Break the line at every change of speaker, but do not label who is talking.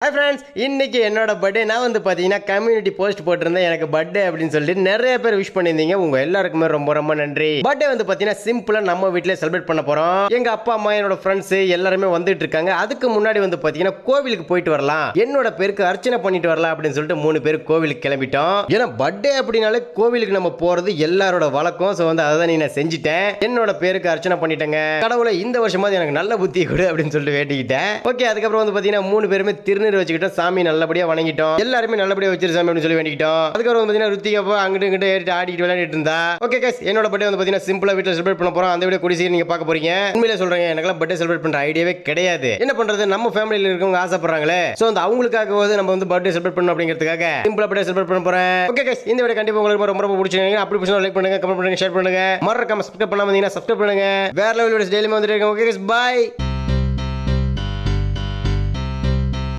Hi friends, இன்னைக்கு என்னோட birthday. நான் வந்து பார்த்தீங்கன்னா கம்யூனிட்டி போஸ்ட் போட்டிருந்தேன் எனக்கு பர்த்டே அப்படின்னு சொல்லிட்டு நிறைய பேர் விஷ் பண்ணியிருந்தீங்க. உங்க எல்லாருக்குமே ரொம்ப ரொம்ப நன்றி. பர்த்டே வந்து பார்த்தீங்கன்னா சிம்பிளா நம்ம வீட்டிலே செலிப்ரேட் பண்ண போறோம். எங்க அப்பா அம்மா என்னோட ஃப்ரெண்ட்ஸ் எல்லாருமே வந்துட்டு இருக்காங்க. அதுக்கு முன்னாடி வந்து பார்த்தீங்கன்னா கோவிலுக்கு போயிட்டு வரலாம், என்னோட பேருக்கு அர்ச்சனை பண்ணிட்டு வரலாம் அப்படின்னு சொல்லிட்டு 3 பேர் கோவிலுக்கு கிளம்பிட்டோம். ஏன்னா பர்த்டே அப்படின்னாலே கோவிலுக்கு நம்ம போறது எல்லாரோட வழக்கம். ஸோ வந்து அதை நான் செஞ்சுட்டேன். என்னோட பேருக்கு அர்ச்சனை பண்ணிட்டேங்க. கடவுளை இந்த வருஷமாவது எனக்கு நல்ல புத்தி கொடு அப்படின்னு சொல்லிட்டு வேண்டிக்கிட்டேன். ஓகே, அதுக்கப்புறம் வந்து பார்த்தீங்கன்னா 3 பேருமே திருநீர் வச்சுக்கிட்டோம், சாமி நல்லபடியா வணங்கிட்டோம். எல்லாருமே நல்லபடியா வச்சிரு சாமி அப்படின்னு சொல்லி வேண்டிக்கிட்டோம். அதுக்கப்புறம் வந்து பார்த்தீங்கன்னா ருத்திகா அங்கிட்டு இங்கிட்டு ஏறிட்டு ஆடிட்டு விளையாடிட்டு இருந்தா. ஓகே கைஸ், என்னோட பர்த்டே வந்து பார்த்தீங்கன்னா சிம்பிளா வீட்டில் செலிப்ரேட் பண்ண போறோம். அந்த வீடியோ கூடிய சீக்கிரம் நீங்க பார்க்க போறீங்க. உண்மையிலே சொல்றேன், எனக்கெல்லாம் பர்த்டே செலிப்ரேட் பண்ற ஐடியாவே கிடையாது. என்ன பண்றது, நம்ம ஃபேமிலியில் இருக்கவங்க ஆசைப்படுறாங்களே, சோ அந்த அவங்களுக்காக நம்ம வந்து பர்த்டே செலிப்ரேட் பண்ணணும் அப்படிங்கிறதுக்காக சிம்பிளா பர்த்டே செலிப்ரேட் பண்ண போறேன். ஓகே கைஸ், இந்த வீடியோ கண்டிப்பா உங்களுக்கு ரொம்ப ரொம்ப பிடிச்சிருக்கீங்க. அப்படி பிடிச்சா லைக் பண்ணுங்க, கமெண்ட் பண்ணுங்க, ஷேர் பண்ணுங்க. மறக்காம சப்ஸ்கிரைப் பண்ணாம இருந்தீங்கன்னா சப்ஸ்கிரைப் பண்ணுங்க. வேற லெவல் வீடியோஸ் டெய்லியும் வந்துட்டு இருக்கேன். Okay guys, by.